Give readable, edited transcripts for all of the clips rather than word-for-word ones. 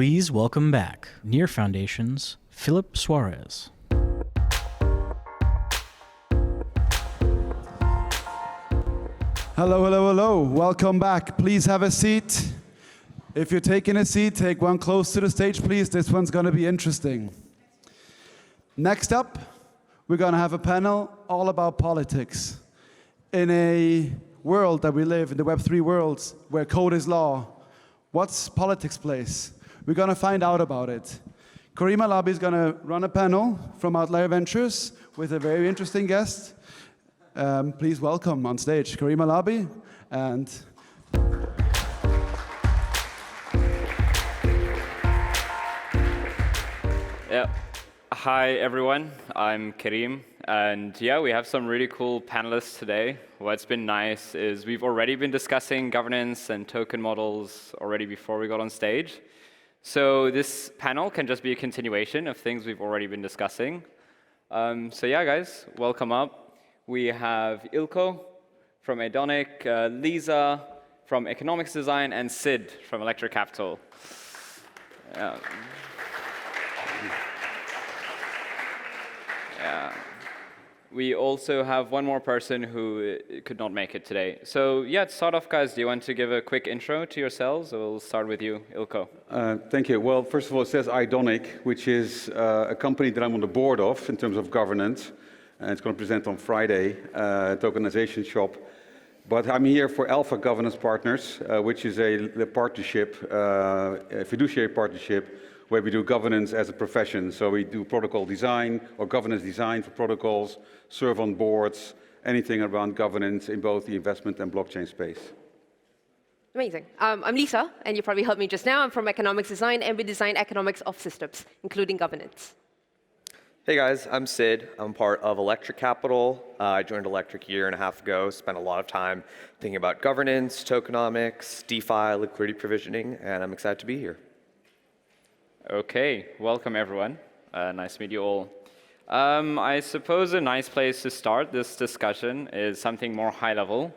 Please welcome back Near Foundation's Philip Suarez. Hello, hello, hello. Welcome back. Please have a seat. If you're taking a seat, take one close to the stage, please. This one's going to be interesting. Next up, we're going to have a panel all about politics. In a world that we live, in the Web3 world, where code is law, what's politics' place? We're going to find out about it. Karim Halabi is going to run a panel from Outlier Ventures with a very interesting guest. Please welcome on stage Karim Halabi and yeah. Hi everyone, I'm Karim, and yeah, we have some really cool panelists today. What's been nice is we've already been discussing governance and token models already before we got on stage. So this panel can just be a continuation of things we've already been discussing. So yeah, guys, welcome up. We have Eelco from Adonic, Lisa from Economics Design, and Sid from Electric Capital. Yeah. We also have one more person who could not make it today. So yeah, to start off, guys, do you want to give a quick intro to yourselves? We'll start with you, Eelco. Thank you. Well, first of all, it says Adonic, which is a company that I'm on the board of in terms of governance. And it's going to present on Friday, tokenization shop. But I'm here for Alpha Governance Partners, which is a partnership, a fiduciary partnership, where we do governance as a profession. So we do protocol design or governance design for protocols, serve on boards, anything around governance in both the investment and blockchain space. Amazing. I'm Lisa, and you probably heard me just now. I'm from Economics Design, and we design economics of systems, including governance. Hey guys, I'm Sid. I'm part of Electric Capital. I joined Electric a year and a half ago, spent a lot of time thinking about governance, tokenomics, DeFi, liquidity provisioning, and I'm excited to be here. Okay, welcome everyone. Nice to meet you all. I suppose a nice place to start this discussion is something more high level.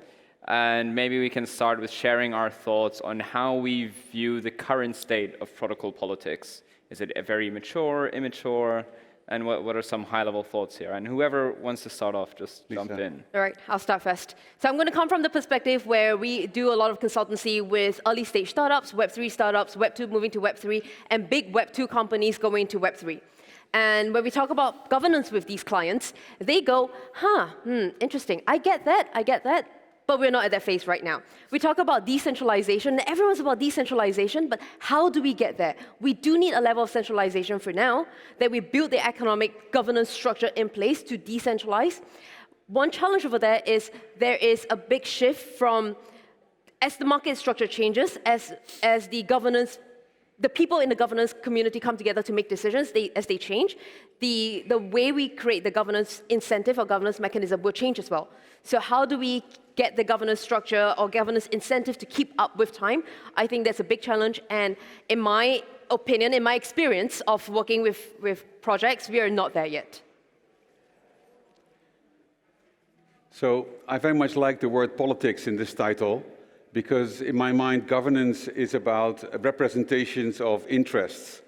And maybe we can start with sharing our thoughts on how we view the current state of protocol politics. Is it very mature, immature? And what are some high-level thoughts here? And whoever wants to start off, just jump in. All right, I'll start first. So I'm going to come from the perspective where we do a lot of consultancy with early-stage startups, Web3 startups, Web2 moving to Web3, and big Web2 companies going to Web3. And when we talk about governance with these clients, they go, interesting. I get that. But we're not at that phase right now. We talk about decentralization. Everyone's about decentralization, but how do we get there? We do need a level of centralization for now, that we build the economic governance structure in place to decentralize. One challenge over there is a big shift from, as the market structure changes, as the people in the governance community come together to make decisions, as they change, the way we create the governance incentive or governance mechanism will change as well. So how do we get the governance structure or governance incentive to keep up with time? I think that's a big challenge. And in my opinion, in my experience of working with projects, we are not there yet. So I very much like the word politics in this title, because in my mind, governance is about representations of interests.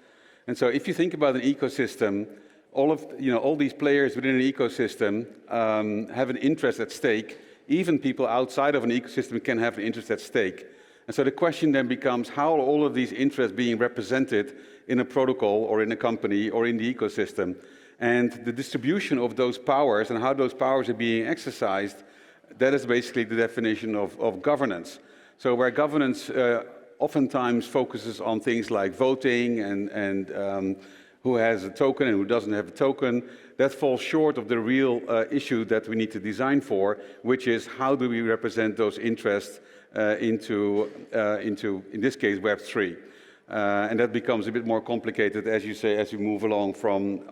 And so if you think about an ecosystem, all these players within an ecosystem have an interest at stake. Even people outside of an ecosystem can have an interest at stake. And so the question then becomes, how are all of these interests being represented in a protocol or in a company or in the ecosystem? And the distribution of those powers and how those powers are being exercised, that is basically the definition of governance. So where governance oftentimes focuses on things like voting and who has a token and who doesn't have a token, that falls short of the real issue that we need to design for, which is how do we represent those interests into, in this case, Web3. And that becomes a bit more complicated, as you say, as we move along from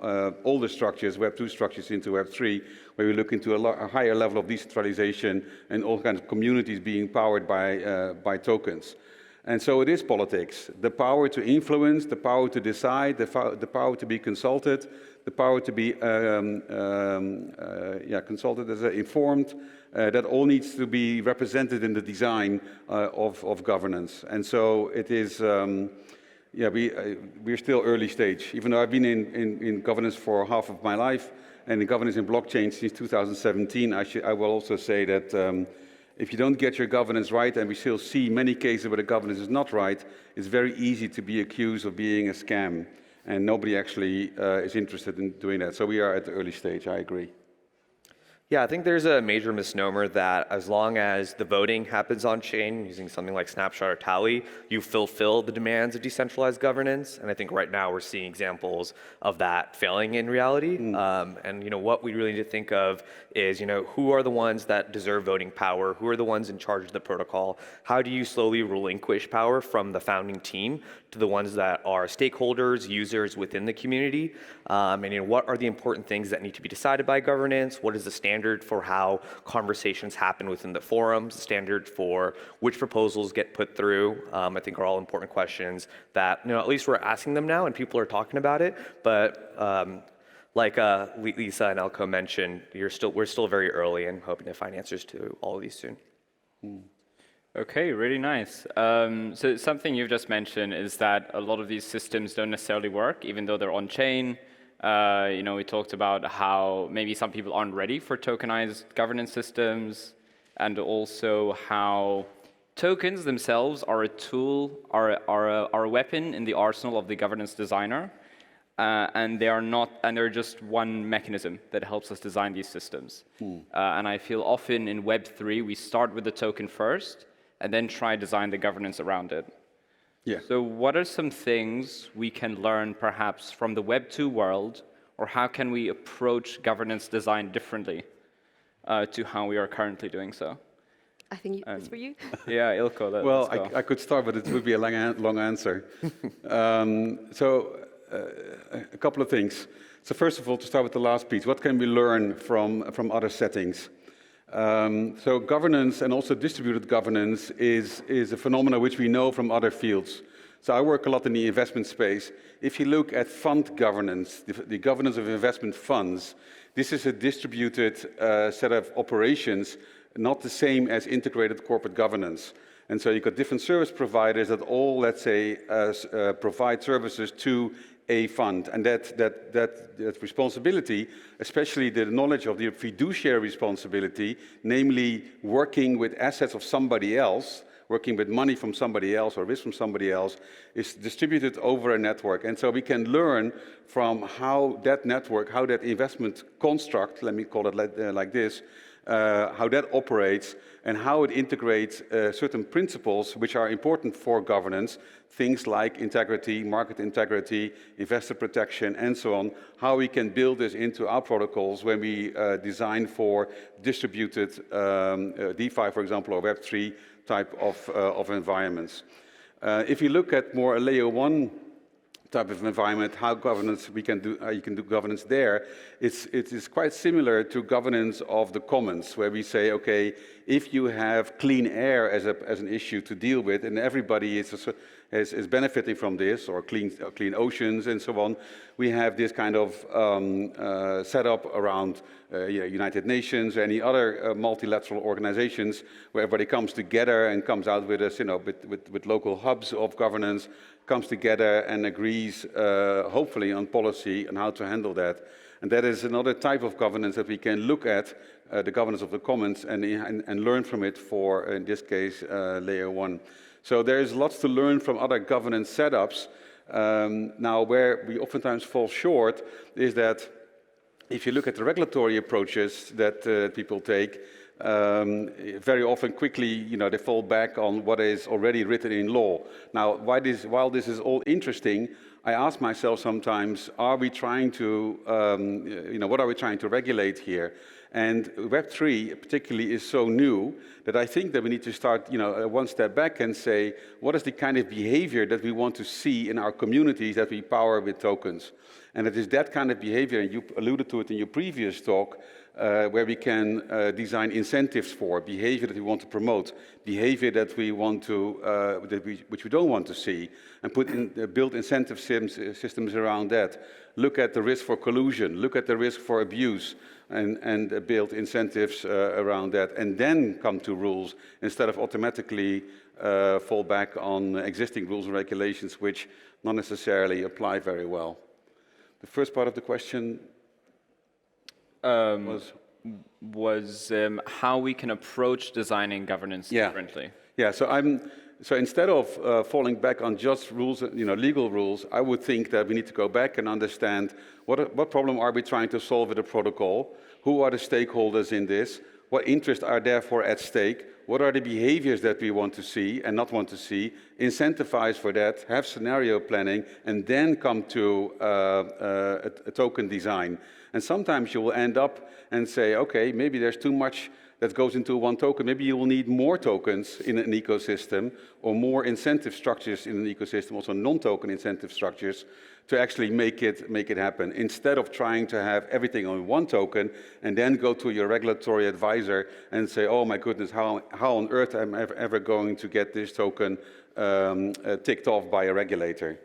older structures, Web2 structures, into Web3, where we look into a higher level of decentralization and all kinds of communities being powered by tokens. And so it is politics. The power to influence, the power to decide, the power to be consulted, the power to be consulted as informed, that all needs to be represented in the design of governance. And so it is, yeah, we're still early stage. Even though I've been in governance for half of my life and in governance in blockchain since 2017, I will also say that if you don't get your governance right, and we still see many cases where the governance is not right, it's very easy to be accused of being a scam. And nobody actually is interested in doing that. So we are at the early stage, I agree. Yeah, I think there's a major misnomer that as long as the voting happens on chain using something like Snapshot or Tally, you fulfill the demands of decentralized governance. And I think right now we're seeing examples of that failing in reality. And what we really need to think of is who are the ones that deserve voting power? Who are the ones in charge of the protocol? How do you slowly relinquish power from the founding team to the ones that are stakeholders, users within the community? And what are the important things that need to be decided by governance? What is the standard for how conversations happen within the forums, the standard for which proposals get put through, I think are all important questions that, at least we're asking them now and people are talking about it. But like Lisa and Eelco mentioned, we're still very early and hoping to find answers to all of these soon. Okay, really nice. So something you've just mentioned is that a lot of these systems don't necessarily work, even though they're on chain. We talked about how maybe some people aren't ready for tokenized governance systems, and also how tokens themselves are a tool, are a weapon in the arsenal of the governance designer, and they're just one mechanism that helps us design these systems. And I feel often in Web3 we start with the token first, and then try to design the governance around it. Yeah. So what are some things we can learn perhaps from the Web2 world, or how can we approach governance design differently to how we are currently doing so? I think it's for you. Yeah, Eelco. Well, I could start, but it would be a long answer. A couple of things. So first of all, to start with the last piece, what can we learn from other settings? So governance and also distributed governance is a phenomenon which we know from other fields. So I work a lot in the investment space. If you look at fund governance, the governance of investment funds, this is a distributed set of operations, not the same as integrated corporate governance. And so you've got different service providers that all, let's say, provide services to a fund, and that responsibility, especially the knowledge of the fiduciary responsibility, namely working with assets of somebody else, working with money from somebody else or risk from somebody else, is distributed over a network. And so we can learn from how that network, how that investment construct, let me call it like this, how that operates and how it integrates certain principles which are important for governance, things like integrity, market integrity, investor protection, and so on, how we can build this into our protocols when we design for distributed DeFi, for example, or Web3 type of environments. If you look at more a layer 1 type of environment, how governance you can do governance there, it is quite similar to governance of the commons, where we say, okay, if you have clean air as an issue to deal with, and everybody is benefiting from this, or clean oceans and so on, we have this kind of setup around United Nations, any other multilateral organizations, where everybody comes together and comes out with us, with local hubs of governance, comes together and agrees, hopefully, on policy and how to handle that. And that is another type of governance that we can look at, the governance of the commons, and learn from it for, in this case, layer 1. So there is lots to learn from other governance setups. Now, where we oftentimes fall short is that if you look at the regulatory approaches that people take, very often quickly, they fall back on what is already written in law. Now, while this is all interesting, I ask myself sometimes, are we trying to, what are we trying to regulate here? And Web3 particularly is so new that I think that we need to start, one step back and say, what is the kind of behavior that we want to see in our communities that we power with tokens? And it is that kind of behavior, and you alluded to it in your previous talk, where we can design incentives for behavior that we want to promote, behavior that we want to, which we don't want to see, and build incentive systems around that. Look at the risk for collusion, look at the risk for abuse, and build incentives around that, and then come to rules instead of automatically fall back on existing rules and regulations which not necessarily apply very well. The first part of the question was how we can approach designing governance differently. Yeah, so instead of falling back on just rules, legal rules, I would think that we need to go back and understand what problem are we trying to solve with the protocol, who are the stakeholders in this, what interests are therefore at stake, what are the behaviors that we want to see and not want to see, incentivize for that, have scenario planning, and then come to a token design. And sometimes you will end up and say, okay, maybe there's too much that goes into one token. Maybe you will need more tokens in an ecosystem or more incentive structures in an ecosystem, also non-token incentive structures, to actually make it happen. Instead of trying to have everything on one token and then go to your regulatory advisor and say, oh my goodness, how on earth am I ever going to get this token ticked off by a regulator?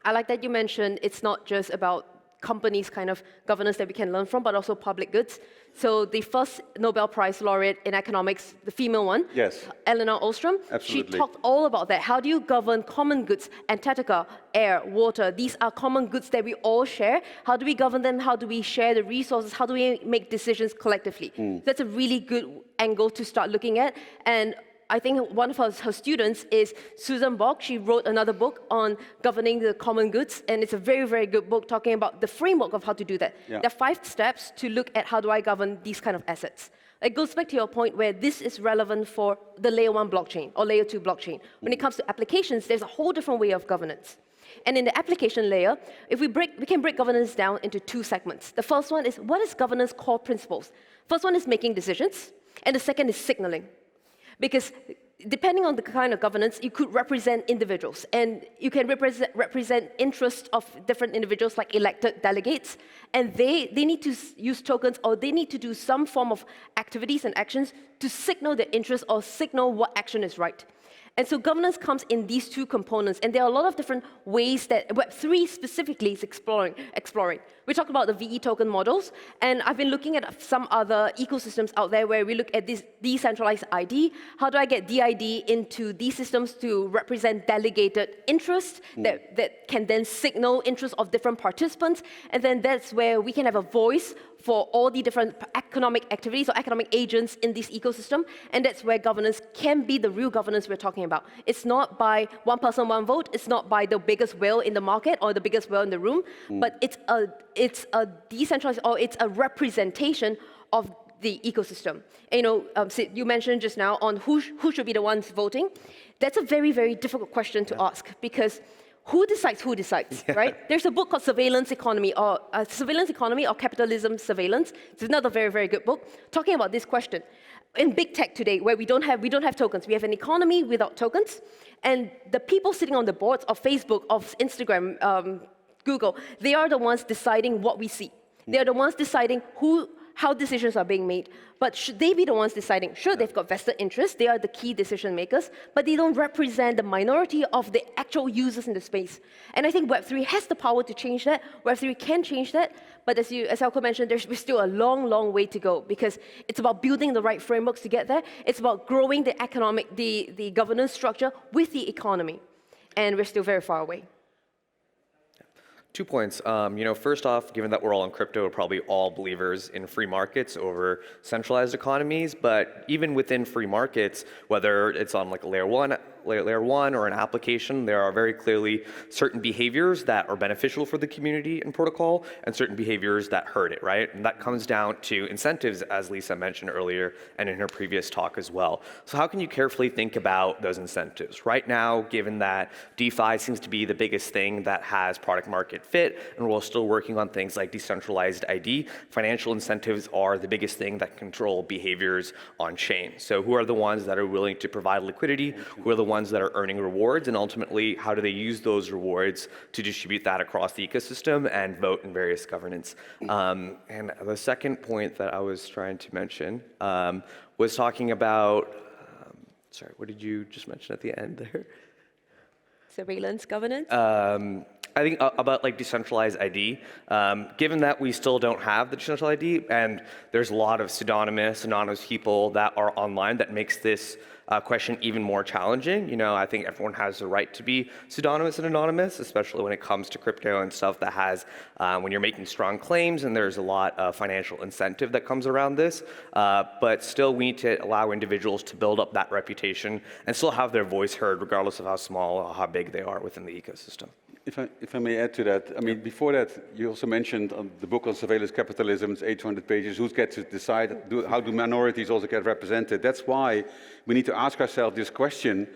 I like that you mentioned it's not just about companies' kind of governance that we can learn from, but also public goods. So the first Nobel Prize laureate in economics, the female one, yes, Eleanor Ostrom, absolutely, she talked all about that. How do you govern common goods? Antarctica, air, water, these are common goods that we all share. How do we govern them? How do we share the resources? How do we make decisions collectively? That's a really good angle to start looking at. And I think one of her students is Susan Bock. She wrote another book on governing the common goods, and it's a very, very good book talking about the framework of how to do that. Yeah. There are 5 steps to look at how do I govern these kind of assets. It goes back to your point where this is relevant for the layer 1 blockchain or layer 2 blockchain. When it comes to applications, there's a whole different way of governance. And in the application layer, if we can break governance down into 2 segments. The first one is, what is governance core principles? First one is making decisions, and the second is signaling. Because depending on the kind of governance, you could represent individuals, and you can represent interests of different individuals like elected delegates, and they need to use tokens, or they need to do some form of activities and actions to signal their interest or signal what action is right. And so governance comes in these 2 components, and there are a lot of different ways that Web3 specifically is exploring. We talked about the VE token models, and I've been looking at some other ecosystems out there where we look at this decentralized ID. How do I get DID into these systems to represent delegated interests that can then signal interests of different participants? And then that's where we can have a voice for all the different economic activities or economic agents in this ecosystem, and that's where governance can be the real governance we're talking about. It's not by one person, one vote. It's not by the biggest whale in the market or the biggest whale in the room, but it's a decentralized, or it's a representation of the ecosystem. And, Sid, you mentioned just now on who should be the ones voting. That's a very, very difficult question to ask, because who decides, right? There's a book called Surveillance Economy or Capitalism Surveillance. It's another very, very good book talking about this question. In big tech today, where we don't have tokens, we have an economy without tokens, and the people sitting on the boards of Facebook, of Instagram, Google, they are the ones deciding what we see. They are the ones deciding how decisions are being made. But should they be the ones deciding? Sure, they've got vested interests, they are the key decision makers, but they don't represent the minority of the actual users in the space. And I think Web3 has the power to change that. Web3 can change that, but as Eelco mentioned, there's still a long, long way to go, because it's about building the right frameworks to get there. It's about growing the governance structure with the economy. And we're still very far away. 2 points. First off, given that we're all in crypto, we're probably all believers in free markets over centralized economies. But even within free markets, whether it's on like a layer one or an application, there are very clearly certain behaviors that are beneficial for the community and protocol, and certain behaviors that hurt it, right? And that comes down to incentives, as Lisa mentioned earlier and in her previous talk as well. So how can you carefully think about those incentives? Right now, given that DeFi seems to be the biggest thing that has product market fit, and we're still working on things like decentralized ID, financial incentives are the biggest thing that control behaviors on chain. So who are the ones that are willing to provide liquidity? Who are the ones that are earning rewards? And ultimately, how do they use those rewards to distribute that across the ecosystem and vote in various governance? And the second point that I was trying to mention was talking about, sorry, what did you just mention at the end there? Surveillance governance? I think about like decentralized ID. Given that we still don't have the decentralized ID, and there's a lot of anonymous people that are online, that makes this question even more challenging. You know, I think everyone has the right to be pseudonymous and anonymous, especially when it comes to crypto and stuff that has, when you're making strong claims, and there's a lot of financial incentive that comes around this. But still, we need to allow individuals to build up that reputation and still have their voice heard, regardless of how small or how big they are within the ecosystem. If I may add to that, I mean, before that, you also mentioned the book on surveillance capitalism, it's 800 pages, who gets to decide, how do minorities also get represented? That's why we need to ask ourselves this question,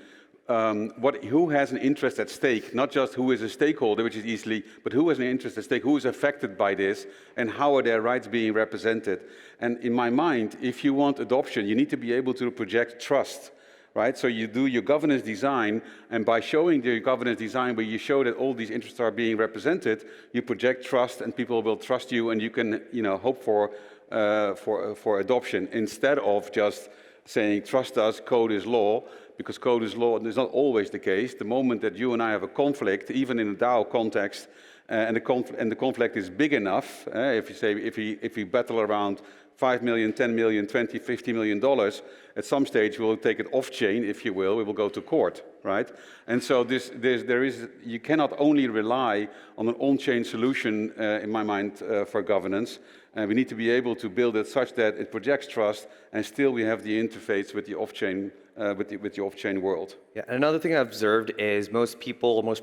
who has an interest at stake, not just who is a stakeholder, which is easily, but who has an interest at stake, who is affected by this, and how are their rights being represented? And in my mind, if you want adoption, you need to be able to project trust. Right? So you do your governance design, and by showing the governance design where you show that all these interests are being represented, you project trust, and people will trust you, and you can, hope for adoption, instead of just saying, trust us, code is law, because code is law, and it's not always the case. The moment that you and I have a conflict, even in a DAO context, and the conflict is big enough, if we battle around $5 million, $10 million, $20, $50 million, at some stage we'll take it off-chain, if you will, we will go to court, right? And so you cannot only rely on an on-chain solution, in my mind, for governance. And we need to be able to build it such that it projects trust, and still we have the interface with the off-chain with the off-chain world. Yeah, and another thing I've observed is most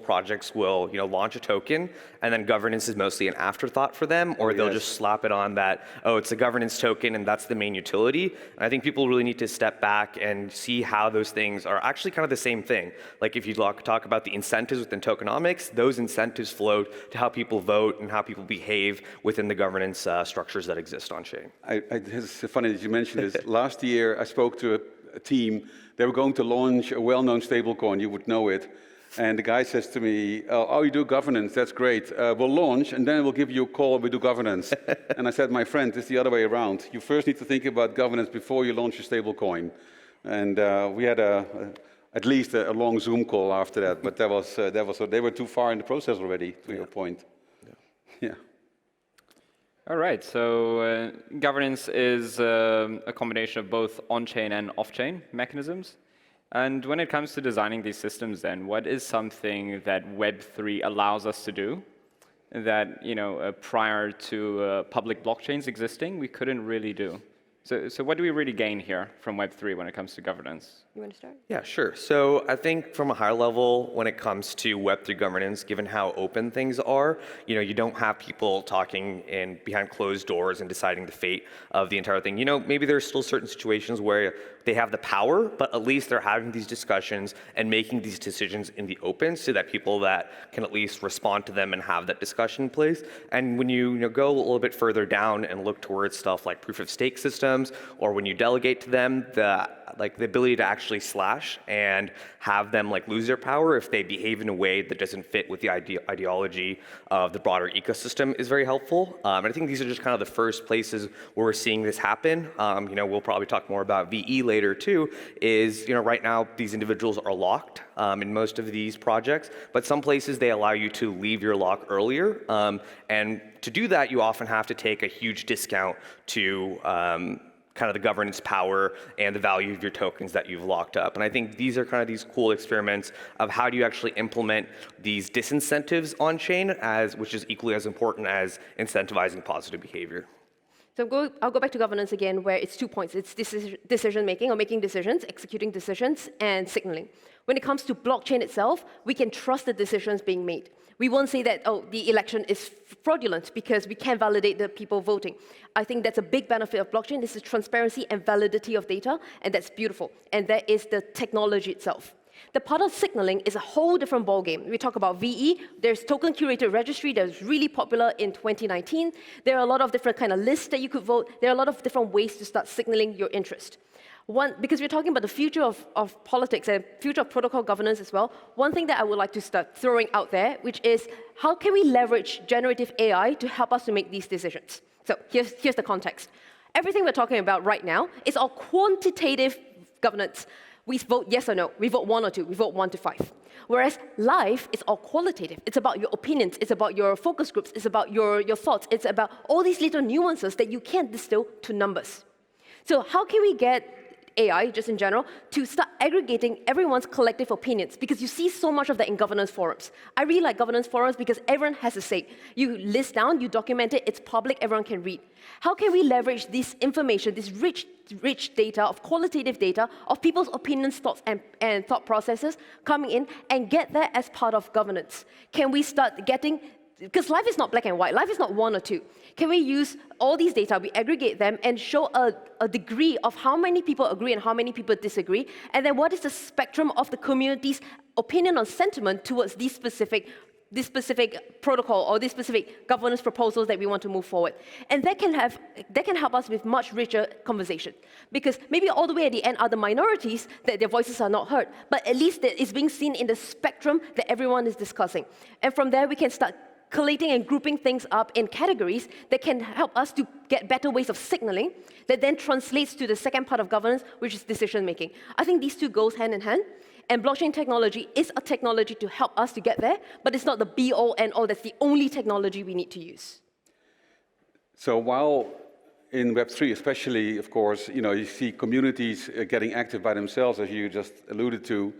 projects will, launch a token, and then governance is mostly an afterthought for them, or they'll just slap it on that, oh, it's a governance token, and that's the main utility. And I think people really need to step back and see how those things are actually kind of the same thing. Like if you talk about the incentives within tokenomics, those incentives flow to how people vote and how people behave within the governance structures that exist on chain. It's funny that you mentioned this. Last year, I spoke to a team. They were going to launch a well-known stablecoin, you would know it. And the guy says to me, oh, you do governance, that's great. We'll launch, and then we'll give you a call, we do governance. And I said, my friend, it's the other way around. You first need to think about governance before you launch a stablecoin. And we had at least a long Zoom call after that, but they were too far in the process already, to your point. Yeah. All right, so governance is a combination of both on-chain and off-chain mechanisms. And when it comes to designing these systems then, what is something that Web3 allows us to do that, prior to public blockchains existing, we couldn't really do? So what do we really gain here from Web3 when it comes to governance? You want to start? Yeah, sure. So I think from a higher level, when it comes to Web3 governance, given how open things are, you don't have people talking behind closed doors and deciding the fate of the entire thing. Maybe there's still certain situations where they have the power, but at least they're having these discussions and making these decisions in the open so that people that can at least respond to them and have that discussion in place. And when you go a little bit further down and look towards stuff like proof of stake systems, or when you delegate to them, the ability to actually slash and have them lose their power if they behave in a way that doesn't fit with the ideology of the broader ecosystem is very helpful. And I think these are just kind of the first places where we're seeing this happen. We'll probably talk more about VE later too, is right now these individuals are locked in most of these projects, but some places they allow you to leave your lock earlier. And to do that, you often have to take a huge discount to kind of the governance power and the value of your tokens that you've locked up. And I think these are kind of these cool experiments of how do you actually implement these disincentives on chain, which is equally as important as incentivizing positive behavior. So I'll go back to governance again, where it's 2 points. It's decision-making, or making decisions, executing decisions, and signaling. When it comes to blockchain itself, we can trust the decisions being made. We won't say that, oh, the election is fraudulent because we can't validate the people voting. I think that's a big benefit of blockchain. This is transparency and validity of data, and that's beautiful. And that is the technology itself. The part of signaling is a whole different ballgame. We talk about VE. There's token curated registry that was really popular in 2019. There are a lot of different kind of lists that you could vote. There are a lot of different ways to start signaling your interest. Because we're talking about the future of politics and future of protocol governance as well, one thing that I would like to start throwing out there, which is how can we leverage generative AI to help us to make these decisions? So here's the context. Everything we're talking about right now is all quantitative governance. We vote yes or no. We vote 1 or 2. We vote 1 to 5. Whereas live is all qualitative. It's about your opinions, it's about your focus groups, it's about your thoughts, it's about all these little nuances that you can't distill to numbers. So how can we get AI, just in general, to start aggregating everyone's collective opinions? Because you see so much of that in governance forums. I really like governance forums because everyone has a say. You list down, you document it, it's public, everyone can read. How can we leverage this information, this rich data, of qualitative data, of people's opinions, thoughts, and thought processes coming in and get that as part of governance? Can we start getting, because life is not black and white, life is not one or two. Can we use all these data, we aggregate them, and show a degree of how many people agree and how many people disagree, and then what is the spectrum of the community's opinion or sentiment towards this specific protocol or these specific governance proposals that we want to move forward. And that can help us with much richer conversation. Because maybe all the way at the end are the minorities that their voices are not heard, but at least that is being seen in the spectrum that everyone is discussing. And from there, we can start collating and grouping things up in categories that can help us to get better ways of signaling that then translates to the second part of governance, which is decision making. I think these two goes hand in hand, and blockchain technology is a technology to help us to get there, but it's not the be-all and all, that's the only technology we need to use. So while in Web3 especially, of course, you see communities getting active by themselves, as you just alluded to,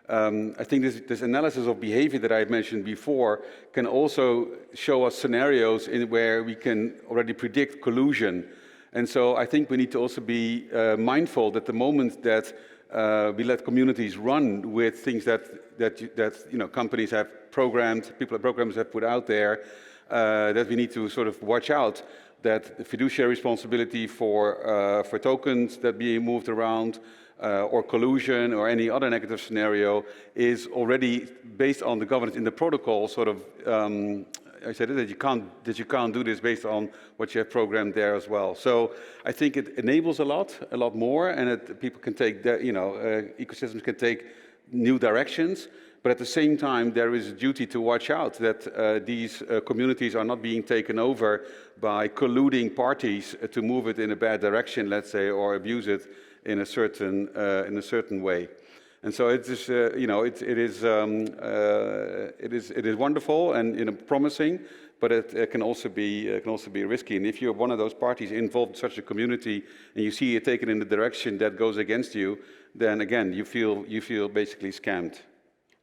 I think this analysis of behavior that I mentioned before can also show us scenarios where we can already predict collusion. And so I think we need to also be mindful that the moment that we let communities run with things that companies have programmed, programs have put out there, that we need to sort of watch out that the fiduciary responsibility for tokens that being moved around, or collusion or any other negative scenario is already based on the governance in the protocol, sort of, I said that you can't do this based on what you have programmed there as well. So I think it enables a lot more, and people can take, ecosystems can take new directions, but at the same time, there is a duty to watch out that these communities are not being taken over by colluding parties to move it in a bad direction, let's say, or abuse it in a certain way. And so it is, it is wonderful and promising, but it can also be risky. And if you're one of those parties involved in such a community and you see it taken in the direction that goes against you, then again you feel basically scammed.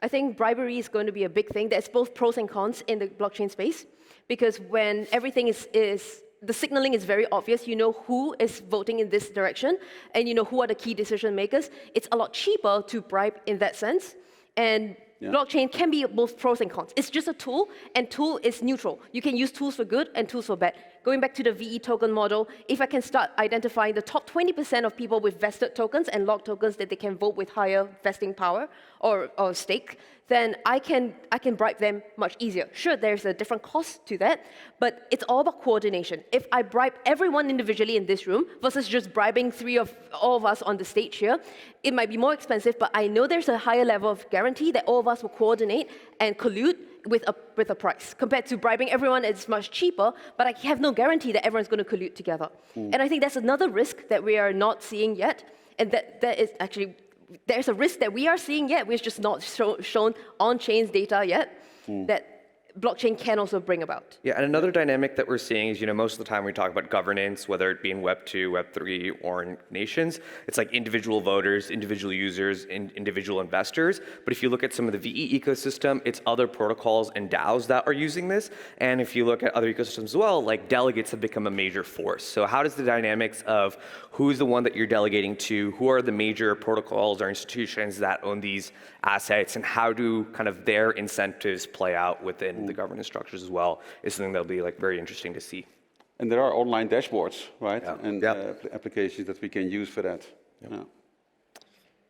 I think bribery is going to be a big thing. There's both pros and cons in the blockchain space, because when everything the signaling is very obvious. You know who is voting in this direction, and you know who are the key decision makers. It's a lot cheaper to bribe in that sense. And blockchain can be both pros and cons. It's just a tool, and tool is neutral. You can use tools for good and tools for bad. Going back to the VE token model, if I can start identifying the top 20% of people with vested tokens and locked tokens that they can vote with higher vesting power or stake, then I can bribe them much easier. Sure, there's a different cost to that, but it's all about coordination. If I bribe everyone individually in this room versus just bribing all of us on the stage here, it might be more expensive, but I know there's a higher level of guarantee that all of us will coordinate and collude with a price. Compared to bribing everyone, it's much cheaper, but I have no guarantee that everyone's going to collude together. And I think that's another risk that we are not seeing yet, and that is actually, there's a risk that we are seeing yet, which is just not shown on-chain's data yet, that blockchain can also bring about. Yeah, and another dynamic that we're seeing is, most of the time we talk about governance, whether it be in Web 2, Web 3, or in nations, it's like individual voters, individual users, individual investors. But if you look at some of the VE ecosystem, it's other protocols and DAOs that are using this. And if you look at other ecosystems as well, like delegates have become a major force. So how does the dynamics of who's the one that you're delegating to, who are the major protocols or institutions that own these assets, and how do kind of their incentives play out within the governance structures as well, is something that'll be like very interesting to see. And there are online dashboards, right? Yeah. And applications that we can use for that.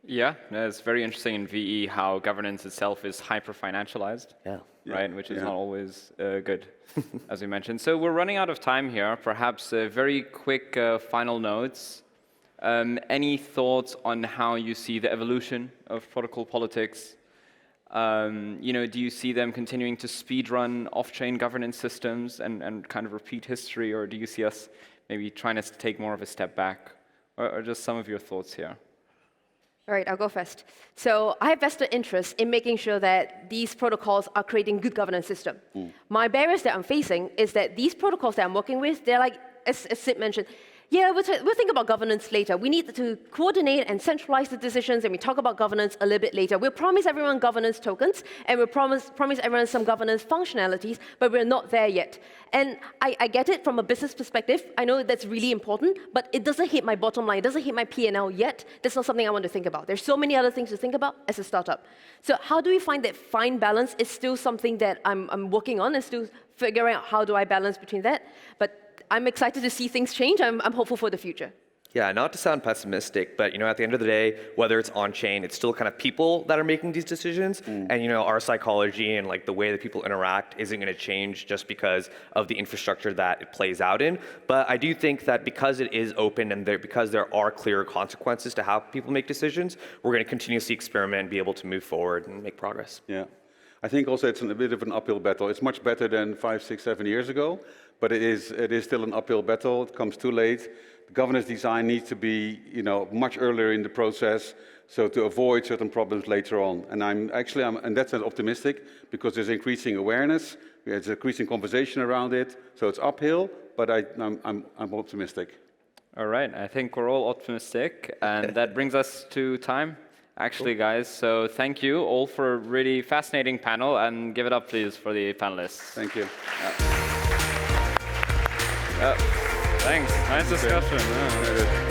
Yeah, it's very interesting in VE how governance itself is hyper-financialized, right? Which is not always good, as we mentioned. So we're running out of time here. Perhaps very quick final notes. Any thoughts on how you see the evolution of protocol politics? Do you see them continuing to speedrun off-chain governance systems and kind of repeat history, or do you see us maybe trying to take more of a step back? Or just some of your thoughts here? All right, I'll go first. So I have vested interest in making sure that these protocols are creating good governance system. My barriers that I'm facing is that these protocols that I'm working with, they're like, as Sid mentioned, yeah, we'll think about governance later. We need to coordinate and centralize the decisions, and we talk about governance a little bit later. We'll promise everyone governance tokens, and we'll promise everyone some governance functionalities, but we're not there yet. And I get it from a business perspective. I know that's really important, but it doesn't hit my bottom line. It doesn't hit my P&L yet. That's not something I want to think about. There's so many other things to think about as a startup. So how do we find that fine balance is still something that I'm working on and still figuring out how do I balance between that. But I'm excited to see things change. I'm hopeful for the future. Yeah, not to sound pessimistic, but at the end of the day, whether it's on-chain, it's still kind of people that are making these decisions. And our psychology and like the way that people interact isn't going to change just because of the infrastructure that it plays out in. But I do think that because it is open and because there are clear consequences to how people make decisions, we're going to continuously experiment and be able to move forward and make progress. Yeah. I think also it's a bit of an uphill battle. It's much better than 5, 6, 7 years ago, but it is still an uphill battle. It comes too late. The governance design needs to be, much earlier in the process, so to avoid certain problems later on. And I'm in that sense optimistic because there's increasing awareness, there's increasing conversation around it. So it's uphill, but I'm optimistic. All right, I think we're all optimistic, and that brings us to time. Actually, guys, so thank you all for a really fascinating panel, and give it up, please, for the panelists. Thank you. Thanks. Nice discussion.